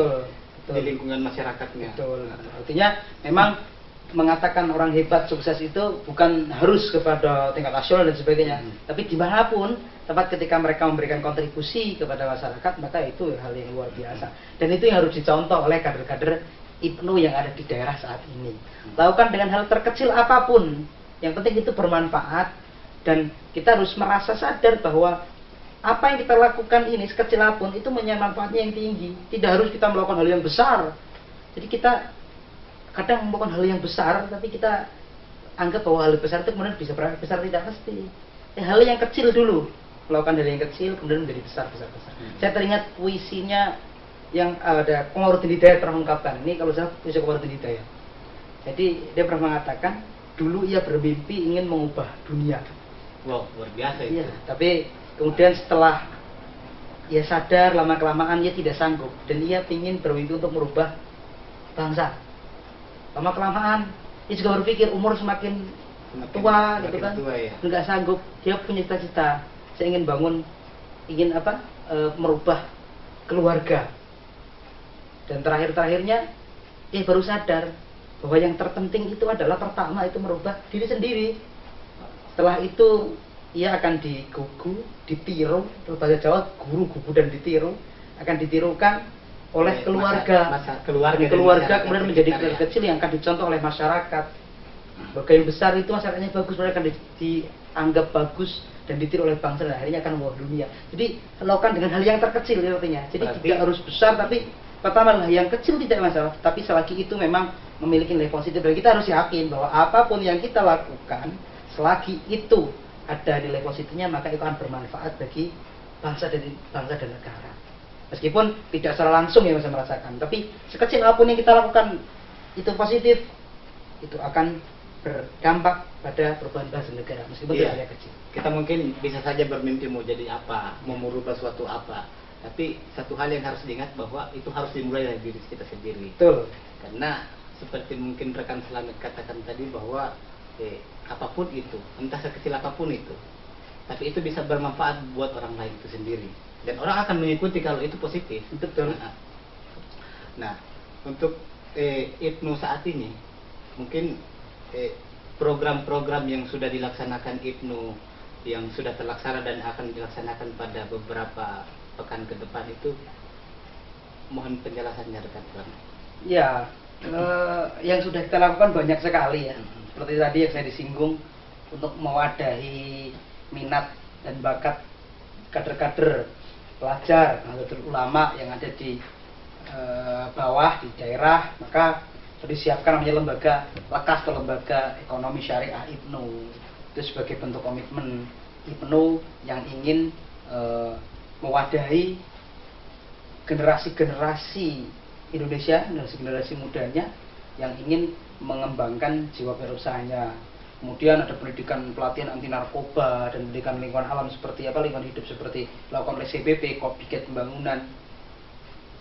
lingkungan masyarakatnya. Betul. Artinya memang mengatakan orang hebat sukses itu bukan harus kepada tingkat nasional dan sebagainya, tapi dimanapun tempat ketika mereka memberikan kontribusi kepada masyarakat, maka itu hal yang luar biasa. Dan itu yang harus dicontoh oleh kader-kader IPNU yang ada di daerah saat ini. Lakukan dengan hal terkecil apapun, yang penting itu bermanfaat, dan kita harus merasa sadar bahwa apa yang kita lakukan ini sekecil apapun itu punya manfaatnya yang tinggi. Tidak harus kita melakukan hal yang besar. Jadi kita kadang melakukan hal yang besar, tapi kita anggap bahwa hal besar itu kemudian bisa berakhir besar, tidak mesti. Hal yang kecil dulu, melakukan hal yang kecil kemudian menjadi besar. Saya teringat puisinya yang ada Komarudin Hidayat pernah mengungkapkan. Ini kalau saya puisi Komarudin Hidayat. Jadi dia pernah mengatakan dulu ia bermimpi ingin mengubah dunia. Wow, luar biasa itu. Iya, tapi kemudian setelah ia sadar lama kelamaan ia tidak sanggup dan ia ingin bermimpi untuk merubah bangsa. Lama kelamaan dia juga berpikir umur semakin tua gitu kan, ya. nggak sanggup. Dia punya cita-cita, saya ingin merubah keluarga. Dan terakhirnya dia baru sadar bahwa yang terpenting itu adalah pertama itu merubah diri sendiri. Setelah itu ia akan digugu, ditiru, bahasa Jawa guru, gugu dan ditiru, akan ditirukan oleh keluarga kemudian menjadi keluarga kecil yang akan dicontoh oleh masyarakat. Bagi yang besar itu masyarakatnya bagus, mereka akan dianggap bagus dan ditiru oleh bangsa dan akhirnya akan membawa dunia. Jadi lakukan dengan hal yang terkecil artinya. Jadi tidak harus besar, tapi pertama lah yang kecil tidak masalah, tapi selagi itu memang memiliki nilai positif, dan kita harus yakin bahwa apapun yang kita lakukan selagi itu ada nilai positifnya, maka itu akan bermanfaat bagi bangsa dan negara. Meskipun tidak secara langsung ya saya merasakan, tapi sekecil apapun yang kita lakukan itu positif, itu akan berdampak pada perubahan bangsa dan negara, meskipun tidak kecil. Kita mungkin bisa saja bermimpi mau jadi apa, mau merubah suatu apa, tapi satu hal yang harus diingat bahwa itu harus dimulai dari diri kita sendiri. Betul. Karena seperti mungkin rekan Selamat katakan tadi bahwa apapun itu, entah sekecil apapun itu, tapi itu bisa bermanfaat buat orang lain itu sendiri. Dan orang akan mengikuti kalau itu positif. Betul. Nah, untuk IPNU saat ini, mungkin program-program yang sudah dilaksanakan IPNU, yang sudah terlaksana dan akan dilaksanakan pada beberapa pekan ke depan itu, mohon penjelasannya rekan Bang. Ya, yang sudah kita lakukan banyak sekali ya. Seperti tadi yang saya disinggung, untuk mewadahi minat dan bakat kader-kader pelajar Nahdlatul Ulama yang ada di bawah di daerah, maka disiapkan namanya lembaga lekas atau lembaga ekonomi syariah IPNU. Itu sebagai bentuk komitmen IPNU yang ingin mewadahi generasi-generasi Indonesia, generasi mudanya yang ingin mengembangkan jiwa berusaha. Kemudian ada pendidikan pelatihan anti narkoba dan pendidikan lingkungan alam seperti lingkungan hidup seperti dilakukan oleh CBP, Kopiket Pembangunan.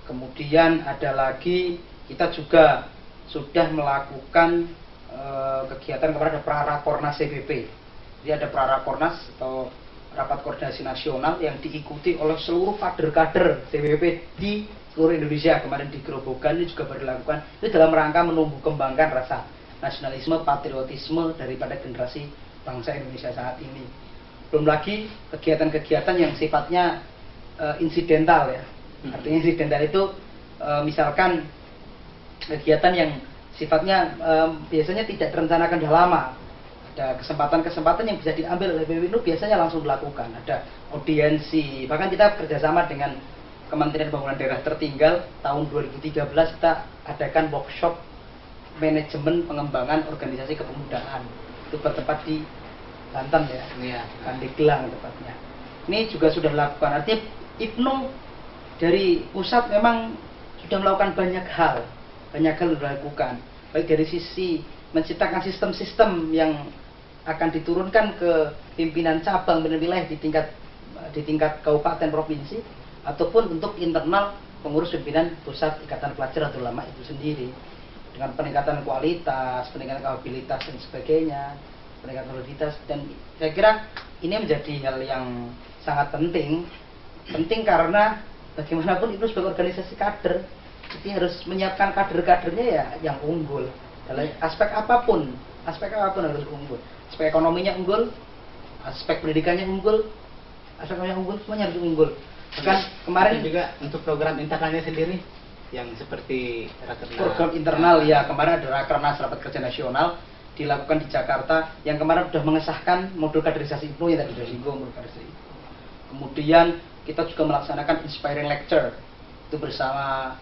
Kemudian ada lagi kita juga sudah melakukan kegiatan kepada Prarakornas CBP. Jadi ada Prarakornas atau Rapat Koordinasi Nasional yang diikuti oleh seluruh kader-kader CBP di seluruh Indonesia kemarin di Grobogan ini juga baru dilakukan. Itu dalam rangka menumbuh kembangkan rasa nasionalisme, patriotisme daripada generasi bangsa Indonesia saat ini. Belum lagi kegiatan-kegiatan yang sifatnya insidental ya. Artinya insidental itu misalkan kegiatan yang sifatnya biasanya tidak direncanakan sudah lama. Ada kesempatan-kesempatan yang bisa diambil oleh BPNU biasanya langsung dilakukan. Ada audiensi, bahkan kita kerjasama dengan Kementerian Pembangunan Daerah Tertinggal tahun 2013 kita adakan workshop manajemen pengembangan organisasi kepemudaan. Itu bertempat di Banten ya, Pandeglang tepatnya. Ini juga sudah dilakukan. Artinya IPNU dari pusat memang sudah melakukan banyak hal dilakukan. Baik dari sisi menciptakan sistem-sistem yang akan diturunkan ke pimpinan cabang dan wilayah di tingkat kabupaten provinsi, ataupun untuk internal pengurus pimpinan pusat Ikatan Pelajar atau Ulama itu sendiri, dengan peningkatan kualitas, peningkatan kapabilitas dan sebagainya, peningkatan kualitas. Dan saya kira ini menjadi hal yang sangat penting karena bagaimanapun itu sebagai organisasi kader, jadi harus menyiapkan kader-kadernya ya yang unggul dalam aspek apapun harus unggul. Aspek ekonominya unggul, aspek pendidikannya unggul, semuanya harus unggul. Bahkan kemarin juga untuk program internalnya sendiri yang seperti program internal ya, kemarin ada Rakernas Rapat Kerja Nasional dilakukan di Jakarta yang kemarin sudah mengesahkan modul kaderisasi IPNU yang tadi sudah singgung modul kaderisasi. Kemudian kita juga melaksanakan inspiring lecture itu bersama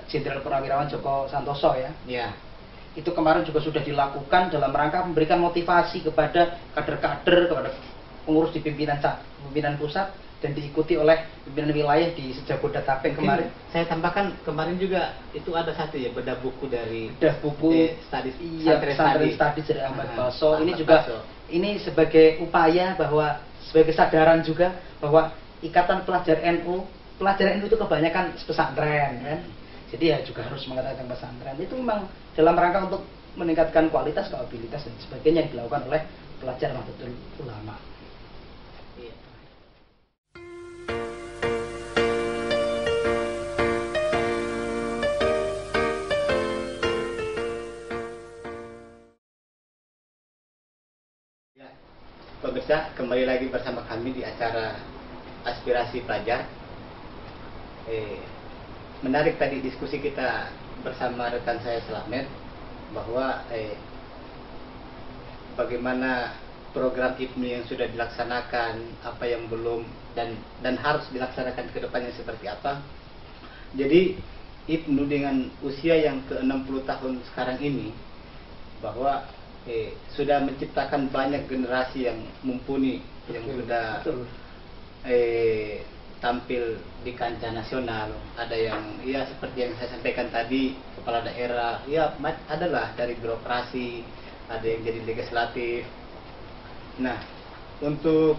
Jenderal Purnawirawan Joko Santoso ya. Itu kemarin juga sudah dilakukan dalam rangka memberikan motivasi kepada kader-kader, kepada pengurus di pimpinan pusat, dan diikuti oleh pimpinan wilayah di Sejabodetabek kemarin. Saya tambahkan kemarin juga itu ada satu ya, bedah buku dari Santri Studies dari Ahmad Baso. Ini juga ini sebagai upaya bahwa sebagai kesadaran juga bahwa Ikatan Pelajar NU itu kebanyakan pesantren kan. Jadi ya juga harus mengatakan pesantren. Itu memang dalam rangka untuk meningkatkan kualitas, kapabilitas dan sebagainya yang dilakukan oleh pelajar Nahdlatul Ulama. Ya, pemirsa, kembali lagi bersama kami di acara Aspirasi Pelajar. Menarik tadi diskusi kita bersama rekan saya Slamet bahwa bagaimana program IPNU yang sudah dilaksanakan, apa yang belum dan harus dilaksanakan ke depannya seperti apa. Jadi IPNU dengan usia yang ke-60 tahun sekarang ini bahwa sudah menciptakan banyak generasi yang mumpuni, yang sudah tampil di kancah nasional. Ada yang ya seperti yang saya sampaikan tadi, kepala daerah, ya adalah dari birokrasi, ada yang jadi legislatif. Nah, untuk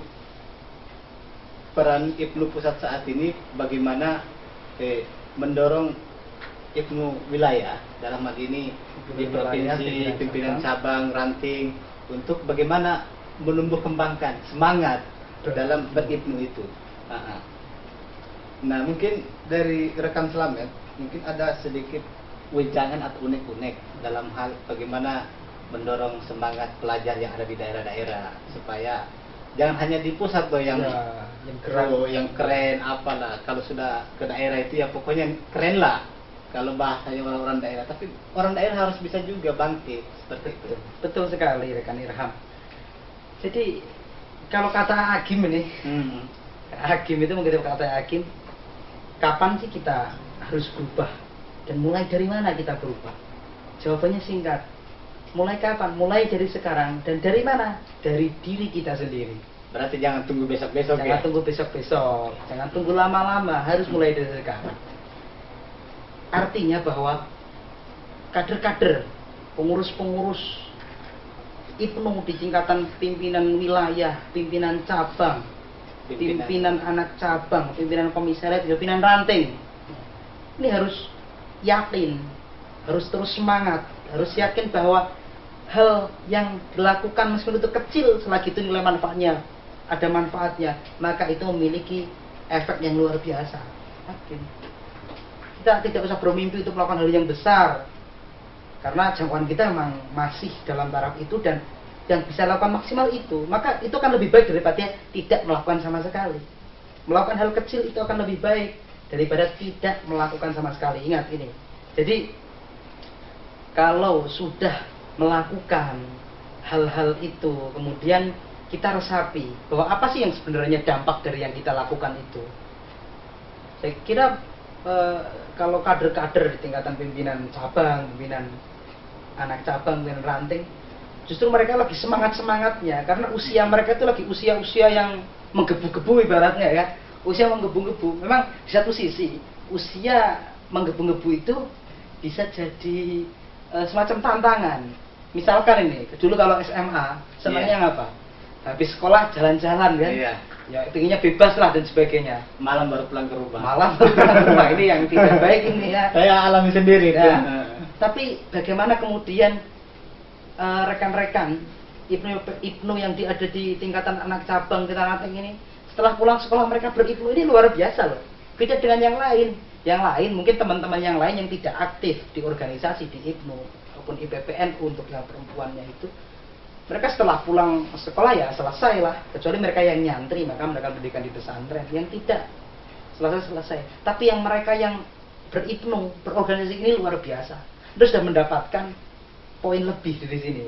peran IPNU pusat saat ini bagaimana mendorong IPNU wilayah, dalam hal ini di provinsi, pimpinan cabang, ranting, untuk bagaimana menumbuh kembangkan semangat dalam ber-IPNU itu. Nah, mungkin dari rekan Slamet mungkin ada sedikit wejangan atau unek-unek dalam hal bagaimana mendorong semangat pelajar yang ada di daerah-daerah supaya jangan hanya di pusat loh yang keren apalah. Kalau sudah ke daerah itu ya pokoknya keren lah kalau bahasanya orang-orang daerah, tapi orang daerah harus bisa juga bangkit seperti itu. Betul sekali rekan Irham. Jadi kalau kata Agim ini, Agim itu mungkin kata Agim, kapan sih kita harus berubah dan mulai dari mana kita berubah? Jawabannya singkat. Mulai kapan? Mulai dari sekarang. Dan dari mana? Dari diri kita sendiri. Berarti jangan tunggu besok-besok ya? Jangan tunggu besok-besok. Jangan tunggu lama-lama. Harus mulai dari sekarang. Artinya bahwa kader-kader, pengurus-pengurus IPNU di tingkatan pimpinan wilayah, pimpinan cabang, pimpinan anak cabang, pimpinan komisariat, pimpinan ranting, ini harus yakin, harus terus semangat, harus yakin bahwa hal yang dilakukan meskipun itu kecil, selagi itu nilai manfaatnya, ada manfaatnya, maka itu memiliki efek yang luar biasa. Yakin. kita tidak usah bermimpi untuk melakukan hal yang besar, karena jangkauan kita memang masih dalam taraf itu, dan yang bisa lakukan maksimal itu, maka itu akan lebih baik daripada tidak melakukan sama sekali. Melakukan hal kecil itu akan lebih baik daripada tidak melakukan sama sekali. Ingat ini. Jadi kalau sudah melakukan hal-hal itu, kemudian kita resapi bahwa apa sih yang sebenarnya dampak dari yang kita lakukan itu. Saya kira kalau kader-kader di tingkatan pimpinan cabang, pimpinan anak cabang, pimpinan ranting, justru mereka lagi semangat-semangatnya, karena usia mereka itu lagi usia-usia yang menggebu-gebu ibaratnya ya. Usia menggebu-gebu. Memang di satu sisi usia menggebu-gebu itu bisa jadi semacam tantangan. Misalkan ini, dulu kalau SMA senangnya ngapa? Habis sekolah jalan-jalan kan? Iya. Ya intinya bebas lah dan sebagainya. Malam baru pulang ke rumah. Malam baru pulang ke rumah, ini yang tidak baik ini ya. Saya alami sendiri Ya. tuh. Tapi bagaimana kemudian rekan-rekan Ibnu yang ada di tingkatan anak cabang kita ranting ini, setelah pulang sekolah mereka beribnu, ini luar biasa loh. Beda dengan yang lain. Yang lain mungkin teman-teman yang lain yang tidak aktif di organisasi di Ibnu ataupun IPPNU untuk yang perempuannya itu, mereka setelah pulang sekolah ya selesai lah. Kecuali mereka yang nyantri, maka mereka pendidikan di pesantren. Yang tidak selesai. Tapi yang mereka yang beribnu, berorganisasi ini luar biasa. Terus sudah mendapatkan poin lebih dari sini.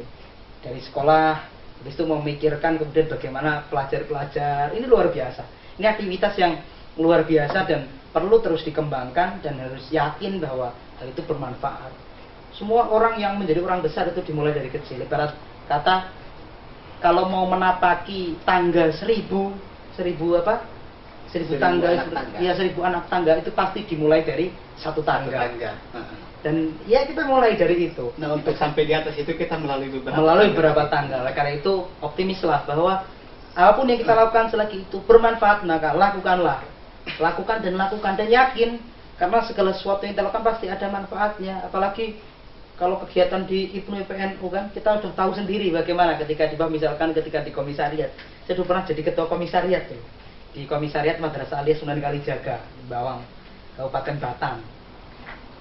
Dari sekolah, habis itu memikirkan kemudian bagaimana pelajar-pelajar. Ini luar biasa. Ini aktivitas yang luar biasa dan perlu terus dikembangkan, dan harus yakin bahwa hal itu bermanfaat. Semua orang yang menjadi orang besar itu dimulai dari kecil. Ibarat kata, kalau mau menapaki tangga 1000 tangga, ya 1000 anak tangga itu pasti dimulai dari satu tangga. Dan ya kita mulai dari itu. Nah, untuk sampai di atas itu kita melalui beberapa tangga. Karena itu optimislah bahwa apapun yang kita lakukan selagi itu bermanfaat, maka lakukanlah. Lakukan dan yakin, karena segala sesuatu yang kita lakukan pasti ada manfaatnya. Apalagi kalau kegiatan di Ibnu IPNU kan, kita sudah tahu sendiri bagaimana ketika di komisariat. Saya sudah pernah jadi ketua komisariat tuh, di komisariat Madrasah Aliyah Sunan Kalijaga di Bawang, Kabupaten Batang.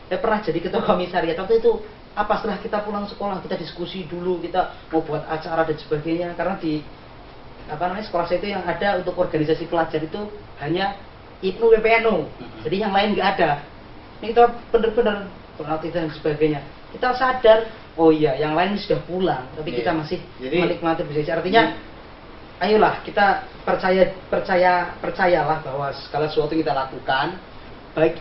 Saya pernah jadi ketua komisariat. Waktu itu setelah kita pulang sekolah kita diskusi dulu, kita mau buat acara dan sebagainya, karena di sekolah saya itu yang ada untuk organisasi pelajar itu hanya Ibnu IPNU, jadi yang lain nggak ada. Ini kita benar-benar aktif dan sebagainya. Kita sadar, oh iya, yang lain sudah pulang, tapi kita masih menikmati bersama. Artinya, ayolah kita percayalah bahwa segala sesuatu yang kita lakukan, baik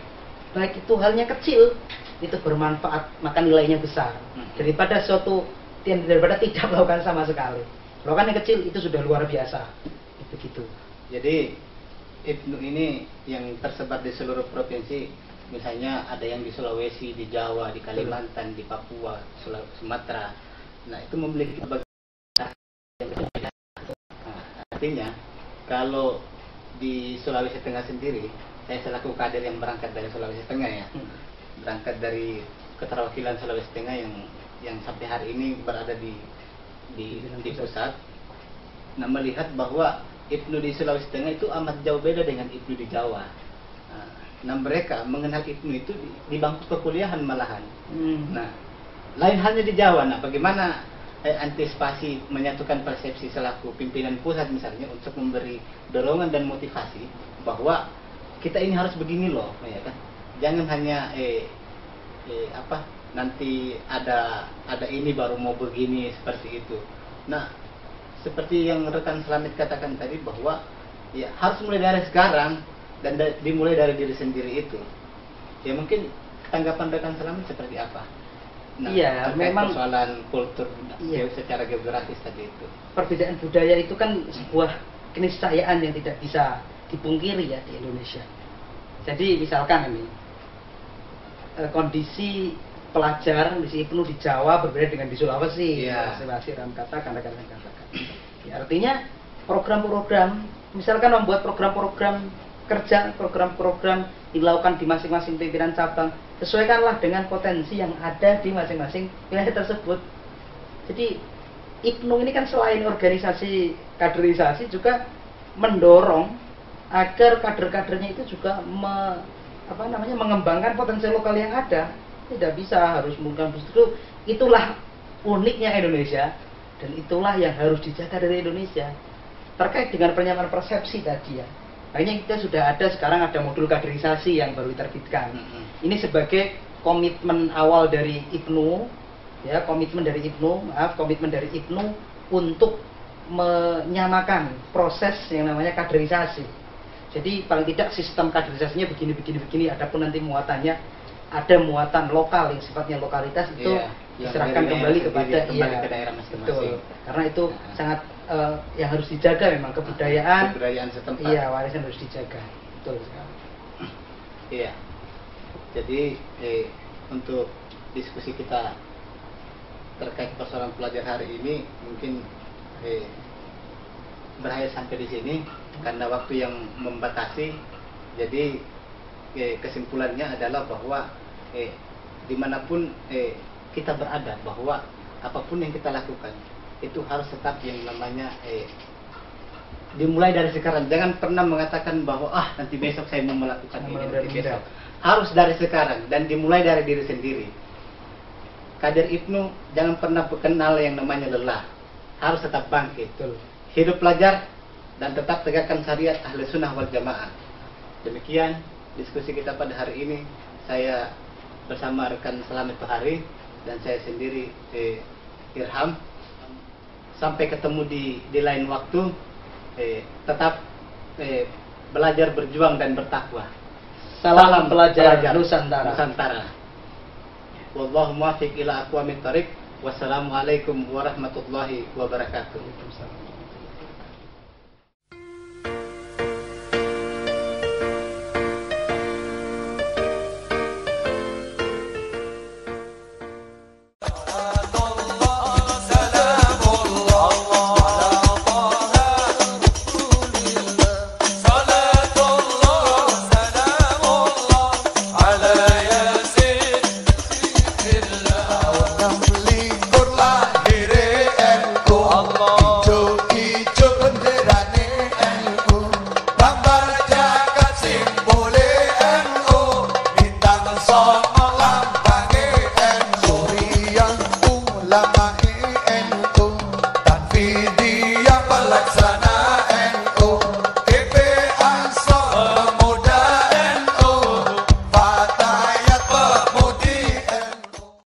itu halnya kecil, itu bermanfaat, maka nilainya besar. Daripada tidak melakukan sama sekali. Melakukan yang kecil itu sudah luar biasa. Begitu. Jadi Ibnu ini yang tersebar di seluruh provinsi, misalnya ada yang di Sulawesi, di Jawa, di Kalimantan, di Papua, Sumatera. Nah, itu memiliki bagian yang berbeda. Nah, artinya kalau di Sulawesi Tengah sendiri, saya selaku kader yang berangkat dari Sulawesi Tengah ya, berangkat dari keterwakilan Sulawesi Tengah yang sampai hari ini berada di pusat. Nah, melihat bahwa Ibnu di Sulawesi Tengah itu amat jauh beda dengan Ibnu di Jawa. Nah, mereka mengenal Ibnu itu di bangku perkuliahan malahan. Nah, lain halnya di Jawa. Nah, bagaimana antisipasi menyatukan persepsi selaku pimpinan pusat misalnya untuk memberi dorongan dan motivasi bahwa kita ini harus begini loh, ya kan? Jangan hanya nanti ada ini baru mau begini seperti itu. Nah, seperti yang rekan Slamet katakan tadi bahwa ya harus mulai dari sekarang dan dimulai dari diri sendiri itu. Ya mungkin tanggapan rekan Slamet seperti apa? Nah, iya, memang persoalan kultur secara geografis tadi itu. Perbedaan budaya itu kan sebuah keniscayaan yang tidak bisa dipungkiri ya di Indonesia. Jadi misalkan ini kondisi pelajar di Ibnu di Jawa berbeda dengan di Sulawesi. Sulawesi katakan. Ya, artinya program-program, misalkan membuat program-program kerja, program-program dilakukan di masing-masing pimpinan cabang, sesuaikanlah dengan potensi yang ada di masing-masing wilayah tersebut. Jadi Ibnu ini kan selain organisasi kaderisasi juga mendorong agar kader-kadernya itu juga mengembangkan potensi lokal yang ada. Tidak bisa harus menggunakan justru itulah uniknya Indonesia dan itulah yang harus dijaga dari Indonesia. Terkait dengan penyamaan persepsi tadi ya. Makanya kita sudah ada sekarang ada modul kaderisasi yang baru diterbitkan. Ini sebagai komitmen awal dari IPNU ya, komitmen dari IPNU untuk menyamakan proses yang namanya kaderisasi. Jadi paling tidak sistem kaderisasinya begini. Adapun nanti muatannya ada muatan lokal yang sifatnya lokalitas itu diserahkan kembali kepada ke daerah masing-masing. Karena itu sangat yang harus dijaga memang kebudayaan setempat. Iya, warisan harus dijaga. Betul sekali. Iya. Jadi untuk diskusi kita terkait persoalan pelajar hari ini mungkin berakhir sampai di sini karena waktu yang membatasi. Jadi kesimpulannya adalah bahwa dimanapun kita berada, bahwa apapun yang kita lakukan itu harus tetap yang namanya dimulai dari sekarang. Jangan pernah mengatakan bahwa nanti besok saya mau melakukan ini, nanti besok. Harus dari sekarang dan dimulai dari diri sendiri. Kader IPNU jangan pernah kenal yang namanya lelah. Harus tetap bangkit. Hidup pelajar dan tetap tegakkan syariat Ahli Sunnah wal Jamaah. Demikian diskusi kita pada hari ini. Saya bersama rekan Selamat Bahari dan saya sendiri Irham. Sampai ketemu di lain waktu. Tetap belajar, berjuang dan bertakwa. Salam pelajar Nusantara. Wallahu muwaffiq ila aqwamit thariq. Wassalamualaikum warahmatullahi wabarakatuh.